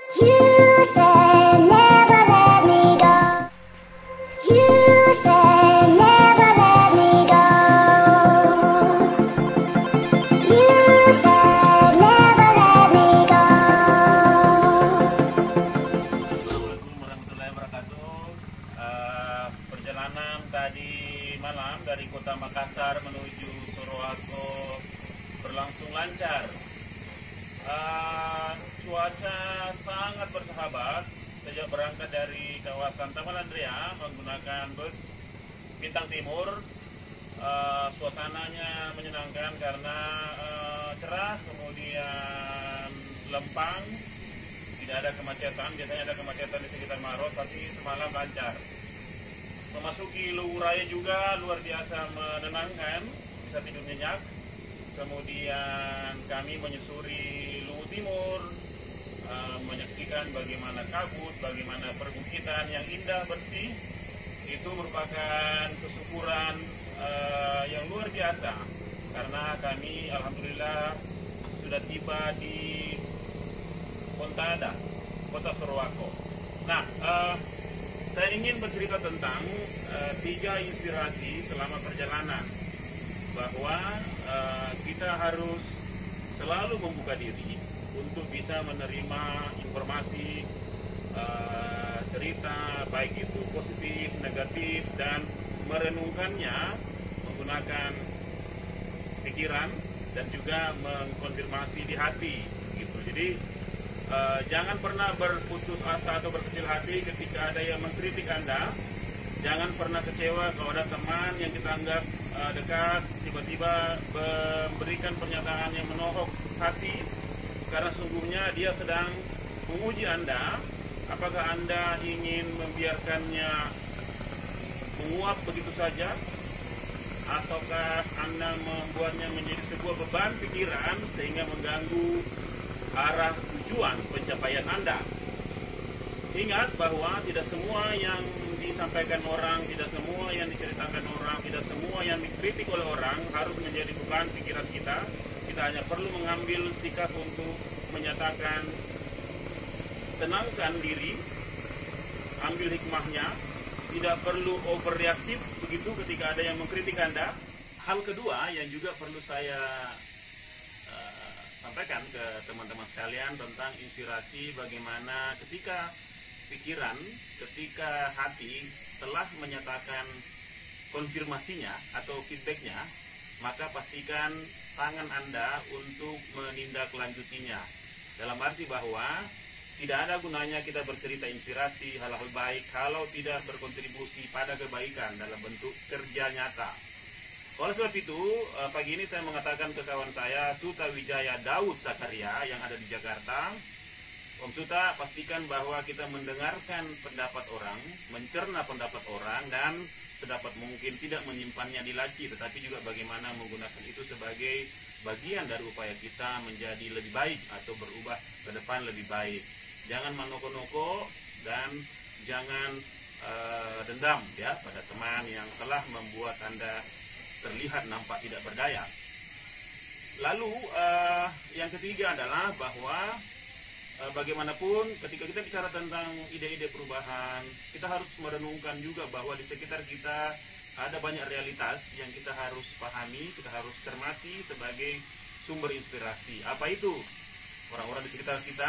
You said never let me go. You said never let me go. You said never let me go. Assalamualaikum warahmatullahi wabarakatuh. Perjalanan tadi malam dari kota Makassar menuju Sorowako berlangsung lancar. Cuaca sangat bersahabat sejak berangkat dari kawasan Taman Andrea menggunakan bus Bintang Timur. Suasananya menyenangkan karena cerah, kemudian lempang, tidak ada kemacetan. Biasanya ada kemacetan di sekitar Maros, tapi semalam lancar. Memasuki Luwu Raya juga luar biasa menenangkan, bisa tidur nyenyak. Kemudian kami menyusuri Luwu Timur, menyaksikan bagaimana kabut, bagaimana perbukitan yang indah bersih. Itu merupakan kesyukuran yang luar biasa karena kami alhamdulillah sudah tiba di Pontada, kota Sorowako. Nah, saya ingin bercerita tentang 3 inspirasi selama perjalanan, bahwa kita harus selalu membuka diri untuk bisa menerima informasi, cerita, baik itu positif, negatif, dan merenungkannya menggunakan pikiran dan juga mengkonfirmasi di hati gitu. Jadi jangan pernah berputus asa atau berkecil hati ketika ada yang mengkritik Anda. Jangan pernah kecewa kalau ada teman yang kita anggap dekat tiba-tiba memberikan pernyataan yang menohok hati, karena sungguhnya dia sedang menguji Anda. Apakah Anda ingin membiarkannya menguap begitu saja, ataukah Anda membuatnya menjadi sebuah beban pikiran sehingga mengganggu arah tujuan pencapaian Anda? Ingat bahwa tidak semua yang disampaikan orang, tidak semua yang diceritakan orang, tidak semua yang dikritik oleh orang harus menjadi beban pikiran kita. Kita hanya perlu mengambil sikap untuk menyatakan, tenangkan diri, ambil hikmahnya, tidak perlu overreaktif begitu ketika ada yang mengkritik Anda. Hal kedua yang juga perlu saya sampaikan ke teman-teman sekalian tentang inspirasi, bagaimana ketika pikiran, ketika hati telah menyatakan konfirmasinya atau feedbacknya, maka pastikan tangan Anda untuk menindaklanjutinya. Dalam arti bahwa tidak ada gunanya kita bercerita inspirasi, hal-hal baik kalau tidak berkontribusi pada kebaikan dalam bentuk kerja nyata. Oleh sebab itu, pagi ini saya mengatakan ke kawan saya, Suta Wijaya Daud Zakaria yang ada di Jakarta, Om Suta, pastikan bahwa kita mendengarkan pendapat orang, mencerna pendapat orang, dan sedapat mungkin tidak menyimpannya di laci, tetapi juga bagaimana menggunakan itu sebagai bagian dari upaya kita menjadi lebih baik atau berubah ke depan lebih baik. Jangan manoko-noko dan jangan dendam ya pada teman yang telah membuat Anda terlihat nampak tidak berdaya. Lalu yang ketiga adalah bahwa bagaimanapun ketika kita bicara tentang ide-ide perubahan, kita harus merenungkan juga bahwa di sekitar kita ada banyak realitas yang kita harus pahami, kita harus cermati sebagai sumber inspirasi. Apa itu? Orang-orang di sekitar kita,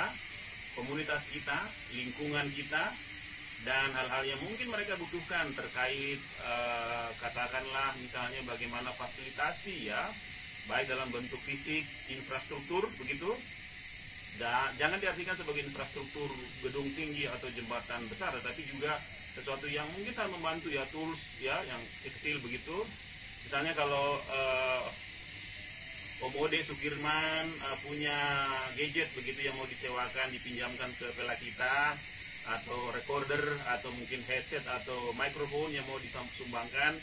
komunitas kita, lingkungan kita, dan hal-hal yang mungkin mereka butuhkan terkait katakanlah misalnya bagaimana fasilitasi ya, baik dalam bentuk fisik, infrastruktur begitu. Dan jangan diartikan sebagai infrastruktur gedung tinggi atau jembatan besar, tetapi juga sesuatu yang mungkin sangat membantu ya, tools ya yang kecil begitu. Misalnya kalau Om Ode Sukirman punya gadget begitu yang mau disewakan, dipinjamkan ke pela kita, atau recorder atau mungkin headset atau mikrofon yang mau disumbangkan,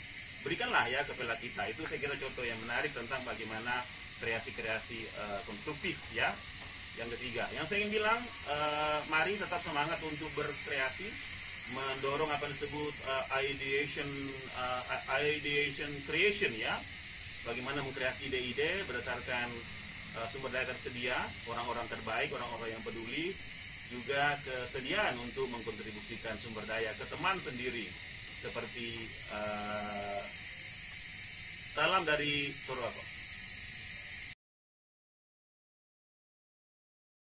berikanlah ya ke pela kita. Itu saya kira contoh yang menarik tentang bagaimana kreasi-kreasi konstruktif ya. Yang ketiga, yang saya ingin bilang, mari tetap semangat untuk berkreasi, mendorong apa yang disebut ideation creation ya. Bagaimana mengkreasi ide-ide berdasarkan sumber daya tersedia, orang-orang terbaik, orang-orang yang peduli, juga kesediaan untuk mengkontribusikan sumber daya ke teman sendiri, seperti salam dari Sorowako.